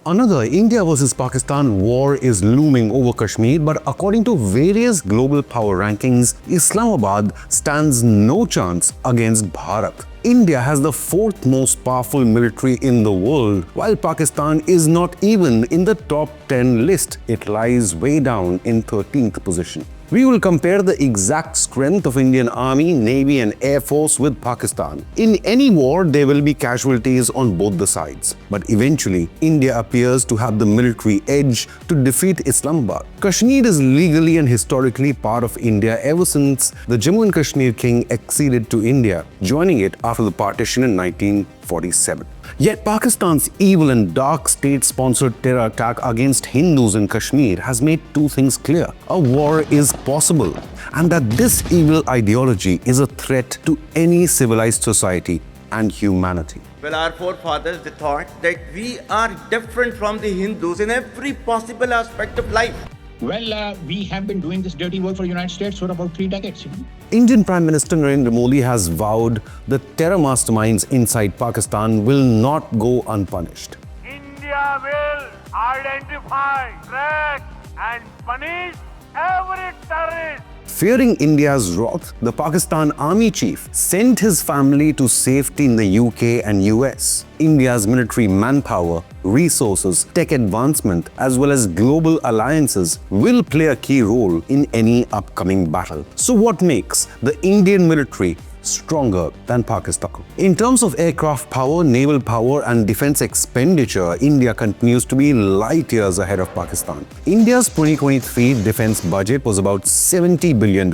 Another India versus Pakistan war is looming over Kashmir, but according to various global power rankings, Islamabad stands no chance against Bharat. India has the fourth most powerful military in the world, while Pakistan is not even in the top 10 list. It lies way down in 13th position. We will compare the exact strength of Indian Army, Navy and Air Force with Pakistan. In any war, there will be casualties on both the sides. But eventually, India appears to have the military edge to defeat Islamabad. Kashmir is legally and historically part of India ever since the Jammu and Kashmir king acceded to India, joining it after the partition in 1947. Yet Pakistan's evil and dark state-sponsored terror attack against Hindus in Kashmir has made two things clear. A war is possible, and that this evil ideology is a threat to any civilized society and humanity. Well, our forefathers, they thought that we are different from the Hindus in every possible aspect of life. Well, we have been doing this dirty work for the United States for about 3 decades. Indian Prime Minister Narendra Modi has vowed the terror masterminds inside Pakistan will not go unpunished. India will identify, track and punish every terrorist. Fearing India's wrath, the Pakistan Army chief sent his family to safety in the UK and US. India's military manpower, resources, tech advancement, as well as global alliances will play a key role in any upcoming battle. So what makes the Indian military stronger than Pakistan? In terms of aircraft power, naval power and defense expenditure, India continues to be light years ahead of Pakistan. India's 2023 defense budget was about $70 billion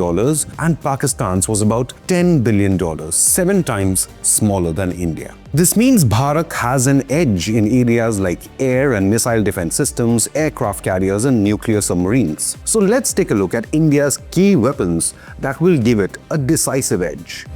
and Pakistan's was about $10 billion, 7 times smaller than India. This means Bharat has an edge in areas like air and missile defense systems, aircraft carriers and nuclear submarines. So let's take a look at India's key weapons that will give it a decisive edge.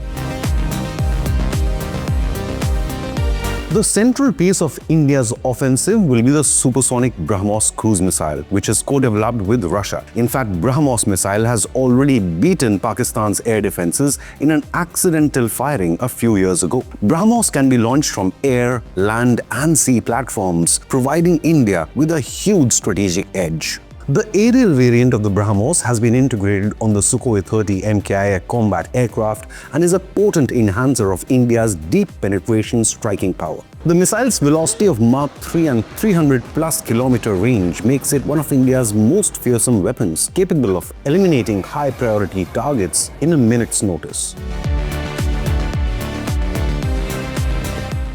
The central piece of India's offensive will be the supersonic BrahMos cruise missile, which is co-developed with Russia. In fact, BrahMos missile has already beaten Pakistan's air defenses in an accidental firing a few years ago. BrahMos can be launched from air, land and sea platforms, providing India with a huge strategic edge. The aerial variant of the BrahMos has been integrated on the Sukhoi 30 MKI combat aircraft and is a potent enhancer of India's deep penetration striking power. The missile's velocity of Mach 3 and 300+ kilometer range makes it one of India's most fearsome weapons, capable of eliminating high-priority targets in a minute's notice.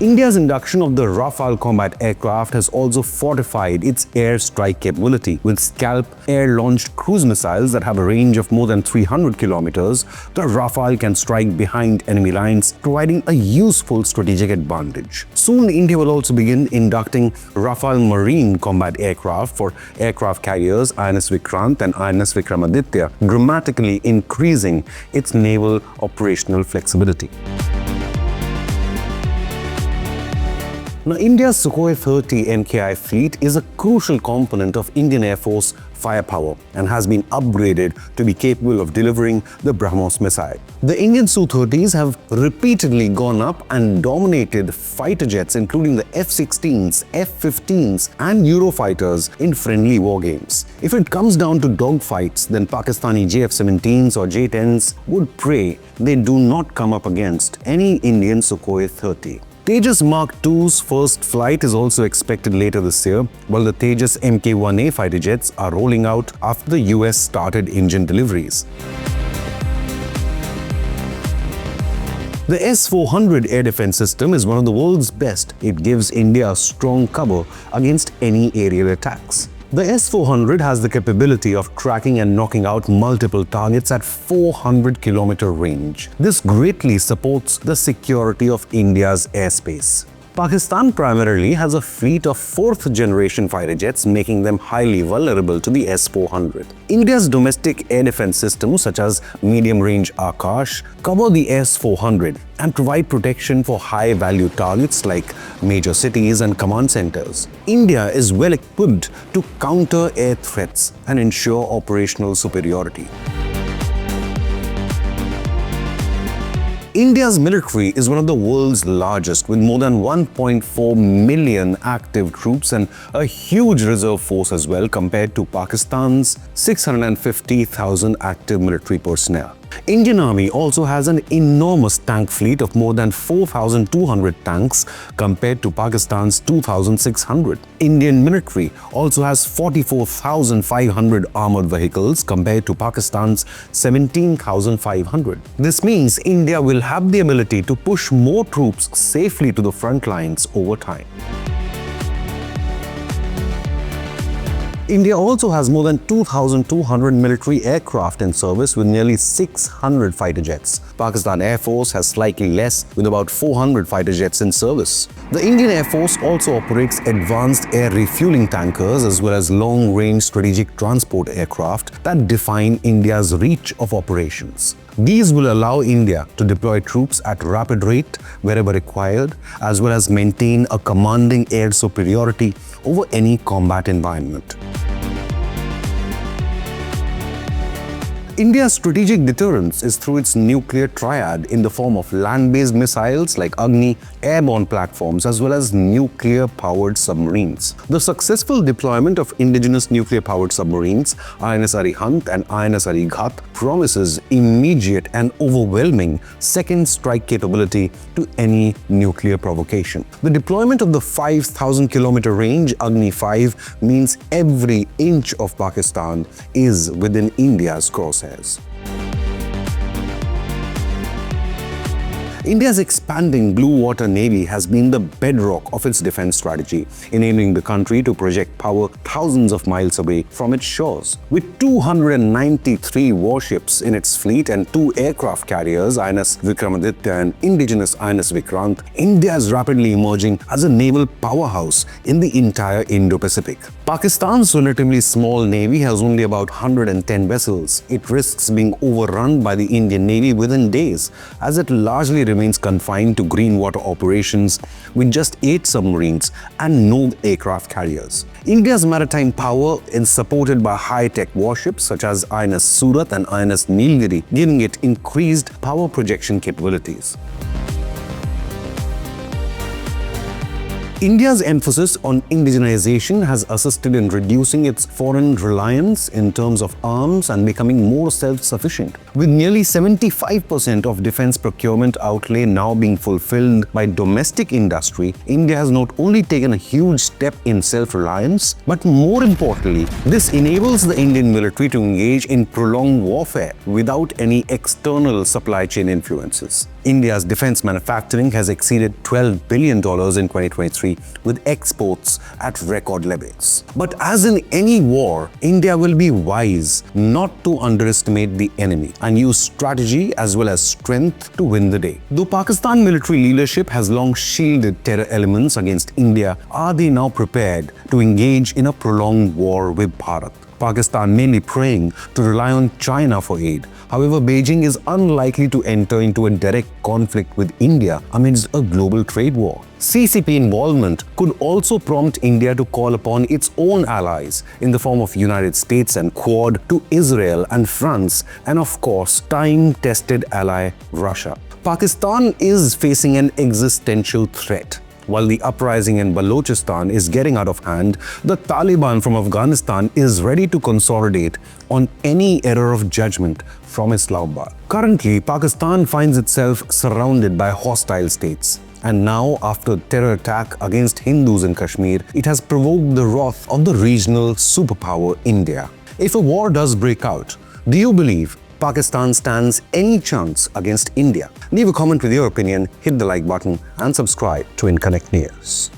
India's induction of the Rafale combat aircraft has also fortified its air strike capability. With Scalp air-launched cruise missiles that have a range of more than 300 kilometers, the Rafale can strike behind enemy lines, providing a useful strategic advantage. Soon, India will also begin inducting Rafale Marine combat aircraft for aircraft carriers INS Vikrant and INS Vikramaditya, dramatically increasing its naval operational flexibility. Now, India's Sukhoi 30 MKI fleet is a crucial component of Indian Air Force firepower and has been upgraded to be capable of delivering the BrahMos missile. The Indian Su-30s have repeatedly gone up and dominated fighter jets including the F-16s, F-15s and Eurofighters in friendly war games. If it comes down to dogfights, then Pakistani JF-17s or J-10s would pray they do not come up against any Indian Sukhoi 30. Tejas Mark II's first flight is also expected later this year, while the Tejas Mk-1A fighter jets are rolling out after the US started engine deliveries. The S-400 air defense system is one of the world's best. It gives India a strong cover against any aerial attacks. The S-400 has the capability of tracking and knocking out multiple targets at 400-kilometer range. This greatly supports the security of India's airspace. Pakistan primarily has a fleet of 4th-generation fighter jets, making them highly vulnerable to the S-400. India's domestic air defense systems, such as medium-range Akash, cover the S-400 and provide protection for high-value targets like major cities and command centers. India is well equipped to counter air threats and ensure operational superiority. India's military is one of the world's largest, with more than 1.4 million active troops and a huge reserve force as well, compared to Pakistan's 650,000 active military personnel. Indian Army also has an enormous tank fleet of more than 4,200 tanks compared to Pakistan's 2,600. Indian military also has 44,500 armored vehicles compared to Pakistan's 17,500. This means India will have the ability to push more troops safely to the front lines over time. India also has more than 2,200 military aircraft in service with nearly 600 fighter jets. Pakistan Air Force has slightly less with about 400 fighter jets in service. The Indian Air Force also operates advanced air refueling tankers as well as long-range strategic transport aircraft that define India's reach of operations. These will allow India to deploy troops at rapid rate wherever required, as well as maintain a commanding air superiority over any combat environment. India's strategic deterrence is through its nuclear triad in the form of land-based missiles like Agni, airborne platforms, as well as nuclear-powered submarines. The successful deployment of indigenous nuclear-powered submarines, INS Arihant and INS Arighat, promises immediate and overwhelming second strike capability to any nuclear provocation. The deployment of the 5,000-kilometer range Agni 5 means every inch of Pakistan is within India's crosshairs. India's expanding blue water navy has been the bedrock of its defense strategy, enabling the country to project power thousands of miles away from its shores. With 293 warships in its fleet and 2 aircraft carriers, INS Vikramaditya and indigenous INS Vikrant, India is rapidly emerging as a naval powerhouse in the entire Indo-Pacific. Pakistan's relatively small navy has only about 110 vessels. It risks being overrun by the Indian Navy within days, as it largely remains confined to green water operations with just 8 submarines and no aircraft carriers. India's maritime power is supported by high-tech warships such as INS Surat and INS Nilgiri, giving it increased power projection capabilities. India's emphasis on indigenization has assisted in reducing its foreign reliance in terms of arms and becoming more self-sufficient. With nearly 75% of defense procurement outlay now being fulfilled by domestic industry, India has not only taken a huge step in self-reliance, but more importantly, this enables the Indian military to engage in prolonged warfare without any external supply chain influences. India's defense manufacturing has exceeded $12 billion in 2023, with exports at record levels. But as in any war, India will be wise not to underestimate the enemy and use strategy as well as strength to win the day. Though Pakistan military leadership has long shielded terror elements against India, are they now prepared to engage in a prolonged war with Bharat? Pakistan mainly praying to rely on China for aid. However, Beijing is unlikely to enter into a direct conflict with India amidst a global trade war. CCP involvement could also prompt India to call upon its own allies in the form of United States and Quad to Israel and France, and of course, time-tested ally Russia. Pakistan is facing an existential threat. While the uprising in Balochistan is getting out of hand, the Taliban from Afghanistan is ready to consolidate on any error of judgment from Islamabad. Currently, Pakistan finds itself surrounded by hostile states. And now, after the terror attack against Hindus in Kashmir, it has provoked the wrath of the regional superpower India. If a war does break out, do you believe Pakistan stands any chance against India? Leave a comment with your opinion, hit the like button and subscribe to Inconnect News.